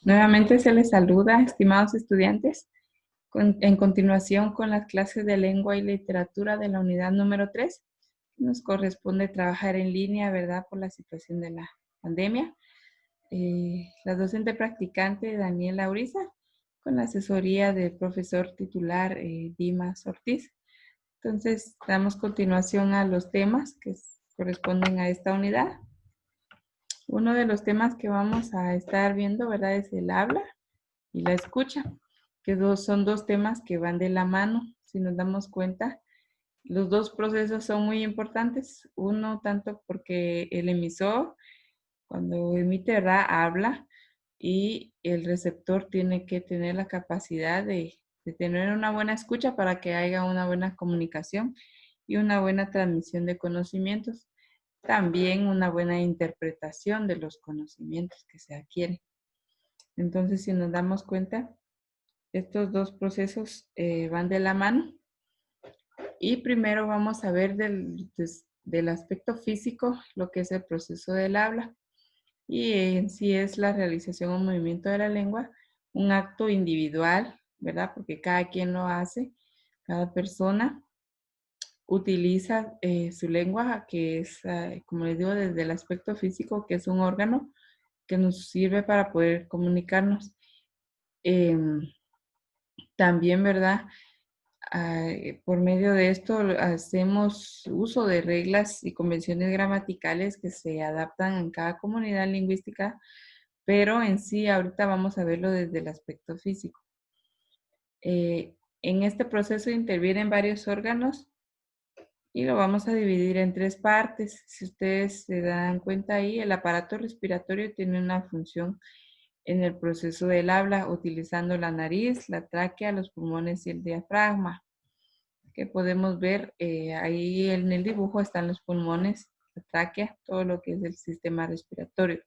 Nuevamente se les saluda, estimados estudiantes, en continuación con las clases de lengua y literatura de la unidad número 3. Nos corresponde trabajar en línea, ¿verdad? Por la situación de la pandemia. La docente practicante Daniela Uriza, con la asesoría del profesor titular Dimas Ortiz. Entonces, damos continuación a los temas que corresponden a esta unidad. Uno de los temas que vamos a estar viendo, ¿verdad? Es el habla y la escucha, que son dos temas que van de la mano. Si nos damos cuenta, los dos procesos son muy importantes. Uno, tanto porque el emisor, cuando emite, ¿verdad? Habla, y el receptor tiene que tener la capacidad de tener una buena escucha para que haya una buena comunicación y una buena transmisión de conocimientos. También una buena interpretación de los conocimientos que se adquieren. Entonces, si nos damos cuenta, estos dos procesos van de la mano. Y primero vamos a ver del aspecto físico lo que es el proceso del habla. Y en sí es la realización o movimiento de la lengua, un acto individual, ¿verdad? Porque cada quien lo hace, cada persona utiliza su lengua, que es, como les digo, desde el aspecto físico, que es un órgano que nos sirve para poder comunicarnos. También, ¿verdad? Por medio de esto hacemos uso de reglas y convenciones gramaticales que se adaptan en cada comunidad lingüística, pero en sí ahorita vamos a verlo desde el aspecto físico. En este proceso intervienen varios órganos y lo vamos a dividir en tres partes. Si ustedes se dan cuenta ahí, el aparato respiratorio tiene una función en el proceso del habla, utilizando la nariz, la tráquea, los pulmones y el diafragma, que podemos ver ahí en el dibujo están los pulmones, la tráquea, todo lo que es el sistema respiratorio.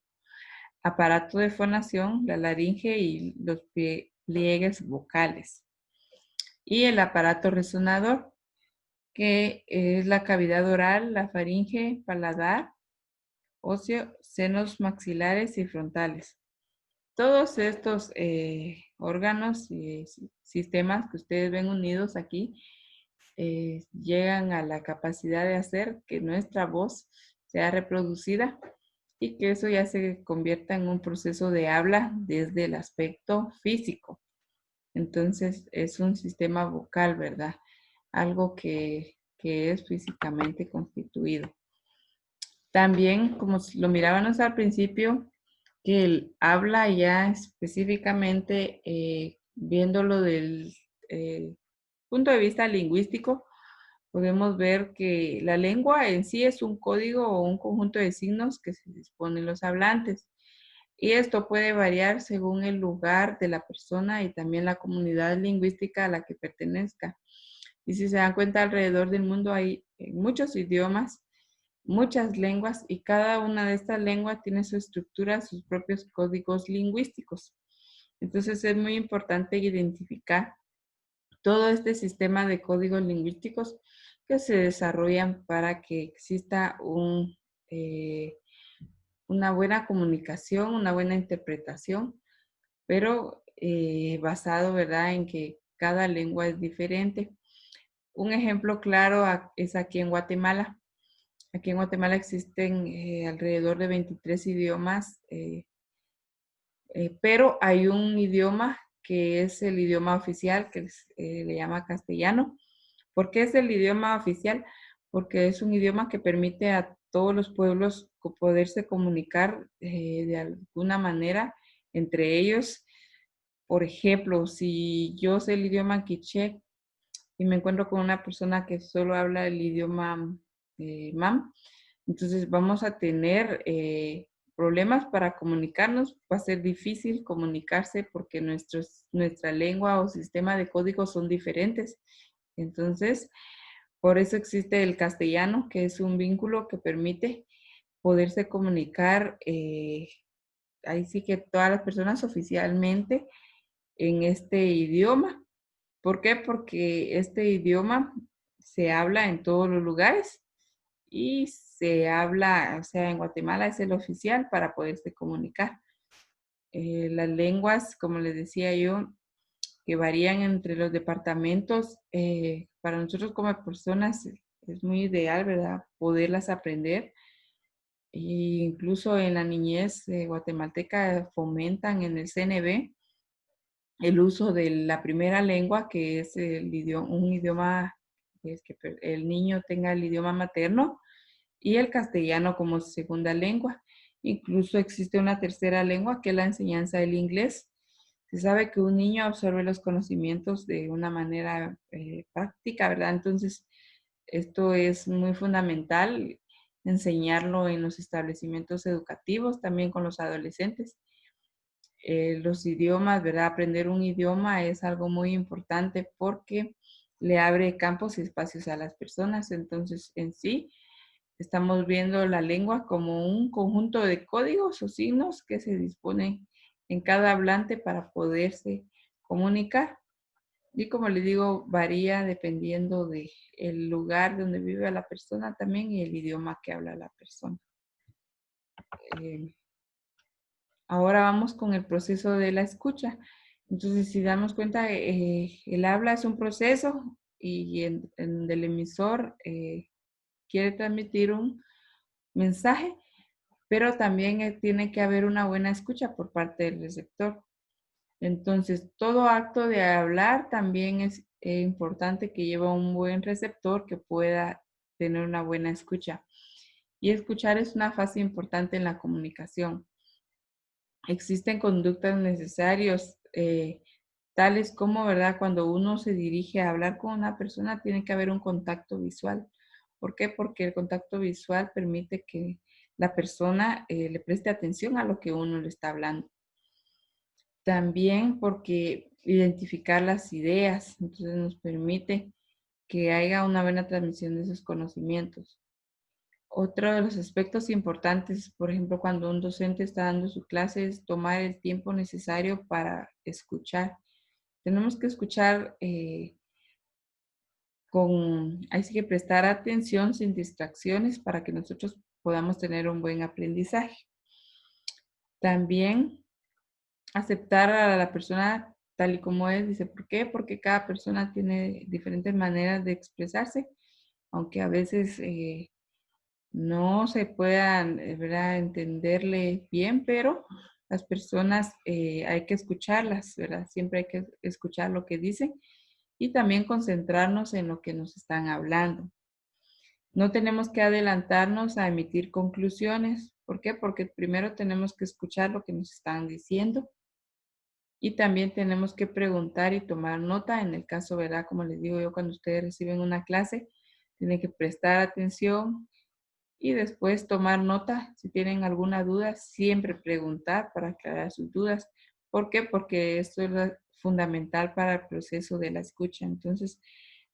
Aparato de fonación, la laringe y los pliegues vocales. Y el aparato resonador, que es la cavidad oral, la faringe, paladar, óseo, senos maxilares y frontales. Todos estos órganos y sistemas que ustedes ven unidos aquí llegan a la capacidad de hacer que nuestra voz sea reproducida y que eso ya se convierta en un proceso de habla desde el aspecto físico. Entonces es un sistema vocal, ¿verdad? Algo que es físicamente constituido. También, como lo mirábamos al principio, que el habla ya específicamente, viéndolo del punto de vista lingüístico, podemos ver que la lengua en sí es un código o un conjunto de signos que se disponen los hablantes. Y esto puede variar según el lugar de la persona y también la comunidad lingüística a la que pertenezca. Y si se dan cuenta, alrededor del mundo hay muchos idiomas, muchas lenguas, y cada una de estas lenguas tiene su estructura, sus propios códigos lingüísticos. Entonces es muy importante identificar todo este sistema de códigos lingüísticos que se desarrollan para que exista una buena comunicación, una buena interpretación, pero basado, ¿verdad?, en que cada lengua es diferente. Un ejemplo claro es aquí en Guatemala. Aquí en Guatemala existen alrededor de 23 idiomas, pero hay un idioma que es el idioma oficial, que le llama castellano. ¿Por qué es el idioma oficial? Porque es un idioma que permite a todos los pueblos poderse comunicar de alguna manera entre ellos. Por ejemplo, si yo sé el idioma quiché y me encuentro con una persona que solo habla el idioma mam, entonces vamos a tener problemas para comunicarnos. Va a ser difícil comunicarse porque nuestra lengua o sistema de códigos son diferentes. Entonces, por eso existe el castellano, que es un vínculo que permite poderse comunicar, ahí sí que todas las personas oficialmente en este idioma. ¿Por qué? Porque este idioma se habla en todos los lugares y se habla, o sea, en Guatemala es el oficial para poderse comunicar. Las lenguas, como les decía yo, que varían entre los departamentos, para nosotros como personas es muy ideal, ¿verdad? Poderlas aprender. E incluso en la niñez guatemalteca fomentan en el CNB el uso de la primera lengua, que es un idioma, es que el niño tenga el idioma materno y el castellano como segunda lengua. Incluso existe una tercera lengua que es la enseñanza del inglés. Se sabe que un niño absorbe los conocimientos de una manera práctica, ¿verdad? Entonces, esto es muy fundamental enseñarlo en los establecimientos educativos, también con los adolescentes. Los idiomas, ¿verdad? Aprender un idioma es algo muy importante porque le abre campos y espacios a las personas. Entonces, en sí, estamos viendo la lengua como un conjunto de códigos o signos que se disponen en cada hablante para poderse comunicar. Y como les digo, varía dependiendo de el lugar donde vive la persona también y el idioma que habla la persona. Eh, Ahora vamos con el proceso de la escucha. Entonces, si damos cuenta, el habla es un proceso y en el emisor quiere transmitir un mensaje, pero también tiene que haber una buena escucha por parte del receptor. Entonces, todo acto de hablar también es importante que lleve un buen receptor que pueda tener una buena escucha. Y escuchar es una fase importante en la comunicación. Existen conductas necesarias, tales como, ¿verdad? Cuando uno se dirige a hablar con una persona, tiene que haber un contacto visual. ¿Por qué? Porque el contacto visual permite que la persona le preste atención a lo que uno le está hablando. También porque identificar las ideas, entonces nos permite que haya una buena transmisión de esos conocimientos. Otro de los aspectos importantes, por ejemplo, cuando un docente está dando su clase, es tomar el tiempo necesario para escuchar. Tenemos que escuchar hay que prestar atención sin distracciones para que nosotros podamos tener un buen aprendizaje. También aceptar a la persona tal y como es, dice, ¿por qué? Porque cada persona tiene diferentes maneras de expresarse, aunque a veces no se puedan, ¿verdad? Entenderle bien, pero las personas hay que escucharlas, ¿verdad? Siempre hay que escuchar lo que dicen y también concentrarnos en lo que nos están hablando. No tenemos que adelantarnos a emitir conclusiones. ¿Por qué? Porque primero tenemos que escuchar lo que nos están diciendo y también tenemos que preguntar y tomar nota. En el caso, ¿verdad? Como les digo yo, cuando ustedes reciben una clase, tienen que prestar atención y después tomar nota. Si tienen alguna duda, siempre preguntar para aclarar sus dudas. ¿Por qué? Porque esto es fundamental para el proceso de la escucha. Entonces,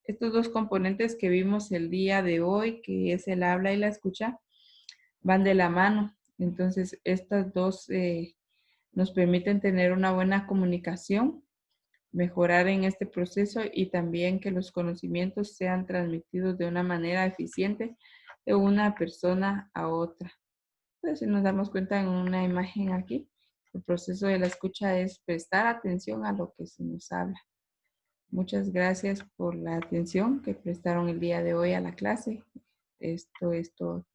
estos dos componentes que vimos el día de hoy, que es el habla y la escucha, van de la mano. Entonces, estas dos nos permiten tener una buena comunicación, mejorar en este proceso y también que los conocimientos sean transmitidos de una manera eficiente de una persona a otra. Entonces, si nos damos cuenta en una imagen aquí, el proceso de la escucha es prestar atención a lo que se nos habla. Muchas gracias por la atención que prestaron el día de hoy a la clase. Esto es todo.